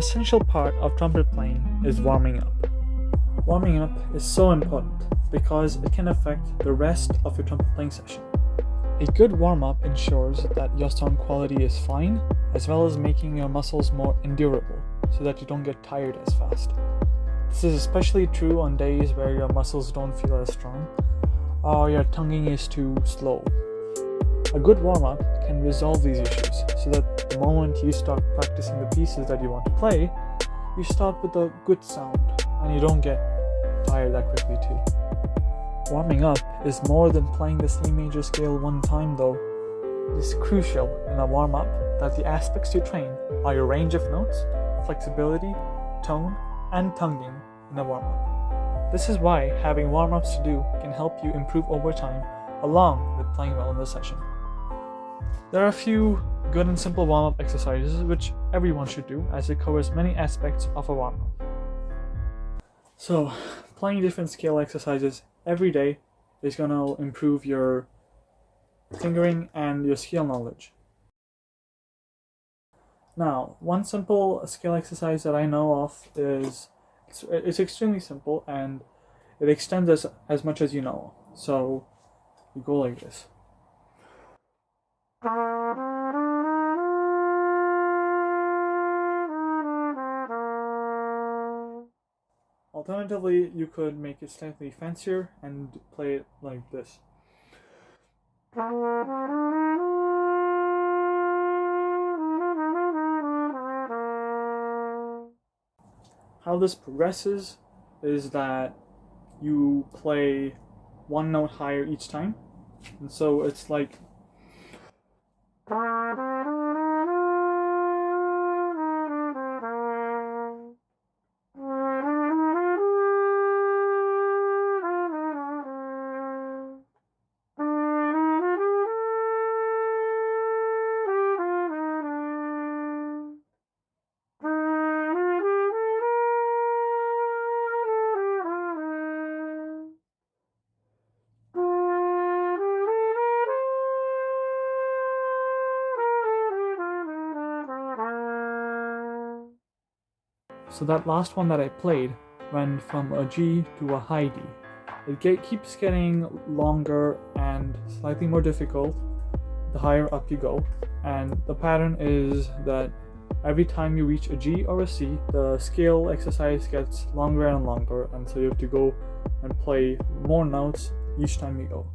essential part of trumpet playing is warming up. Warming up is so important because it can affect the rest of your trumpet playing session. A good warm-up ensures that your sound quality is fine, as well as making your muscles more endurable so that you don't get tired as fast. This is especially true on days where your muscles don't feel as strong or your tonguing is too slow. A good warm-up can resolve these issues so that the moment you start practicing the pieces that you want to play, you start with a good sound and you don't get tired that quickly too. Warming up is more than playing the C major scale one time though. It is crucial in a warm-up that the aspects you train are your range of notes, flexibility, tone, and tonguing in a warm-up. This is why having warm-ups to do can help you improve over time along with playing well in the session. There are a few good and simple warm-up exercises which everyone should do as it covers many aspects of a warm-up. So, playing different scale exercises every day is going to improve your fingering and your scale knowledge. Now, one simple scale exercise that I know of is it's extremely simple and it extends as much as you know. So you go like this. Alternatively, you could make it slightly fancier and play it like this. How this progresses is that you play one note higher each time, and so it's like so that last one that I played went from a G to a high D. It keeps getting longer and slightly more difficult the higher up you go, and the pattern is that every time you reach a G or a C, the scale exercise gets longer and longer, and so you have to go and play more notes each time you go.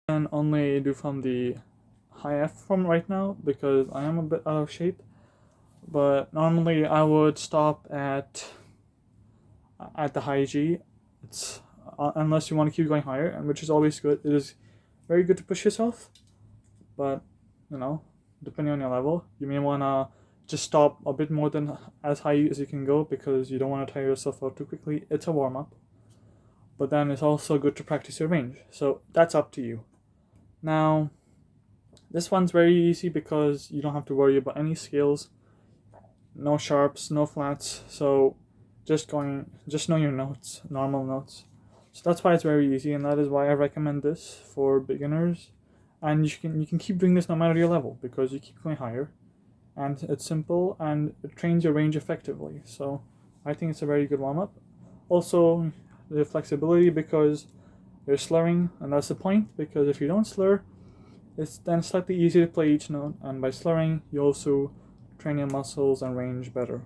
Can only do from the high F form right now because I am a bit out of shape, but normally I would stop at the high G. It's unless you want to keep going higher, and which is always good. It is very good to push yourself, but you know, depending on your level, you may wanna just stop a bit more than as high as you can go because you don't want to tire yourself out too quickly. It's a warm up, but then it's also good to practice your range. So that's up to you. Now, this one's very easy because you don't have to worry about any scales, no sharps, no flats. So just know your notes, normal notes. So that's why it's very easy, and that is why I recommend this for beginners. And you can keep doing this no matter your level because you keep going higher, and it's simple and it trains your range effectively. So I think it's a very good warm up. Also, the flexibility because you're slurring, and that's the point. Because if you don't slur, it's then slightly easier to play each note, and by slurring, you also train your muscles and range better.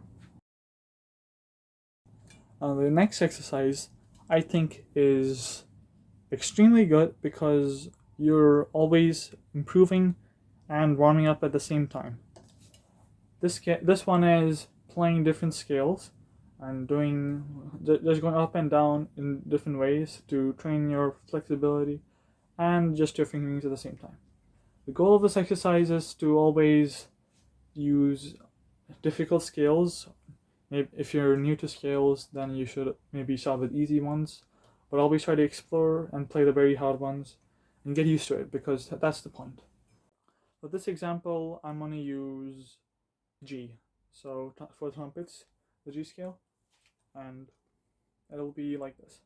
The next exercise I think is extremely good because you're always improving and warming up at the same time. This one is playing different scales and just going up and down in different ways to train your flexibility and just your fingerings at the same time. The goal of this exercise is to always use difficult scales. Maybe if you're new to scales, then you should maybe start with easy ones, but always try to explore and play the very hard ones and get used to it because that's the point. For this example, I'm going to use G. So for trumpets, the G scale, and it'll be like this.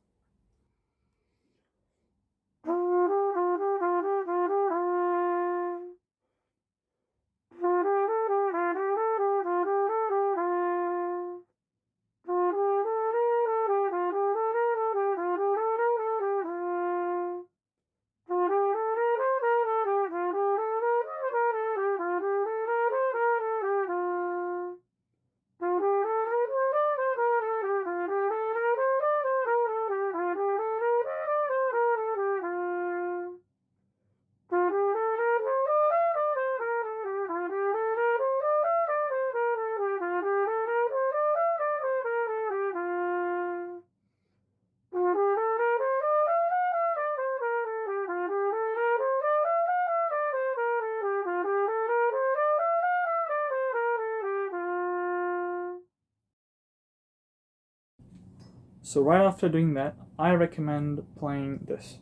So right after doing that, I recommend playing this.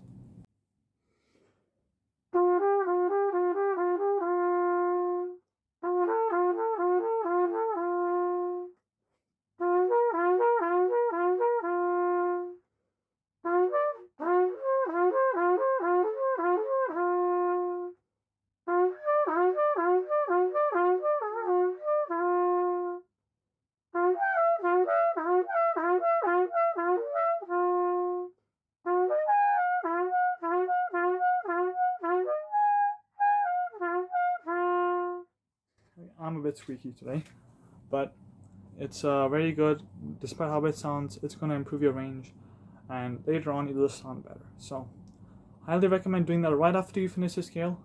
I'm a bit squeaky today, but it's very good. Despite how it sounds, it's going to improve your range, and later on it'll sound better. So I highly recommend doing that right after you finish the scale,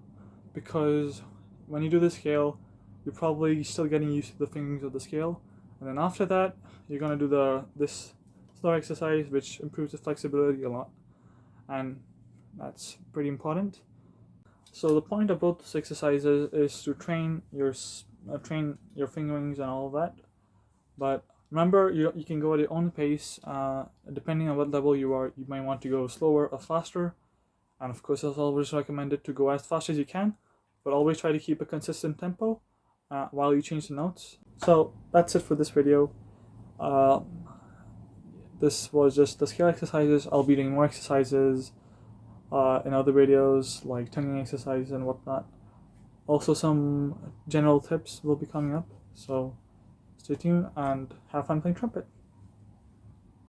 because when you do the scale, you're probably still getting used to the fingerings of the scale, and then after that, you're going to do this slow exercise, which improves the flexibility a lot, and that's pretty important. So the point of both these exercises is to train your fingerings and all of that. But remember, you can go at your own pace. Depending on what level you are, you might want to go slower or faster. And of course, it's always recommended to go as fast as you can, but always try to keep a consistent tempo while you change the notes. So that's it for this video. This was just the scale exercises. I'll be doing more exercises in other videos like tonguing exercises and whatnot. Also, some general tips will be coming up. So stay tuned and have fun playing trumpet.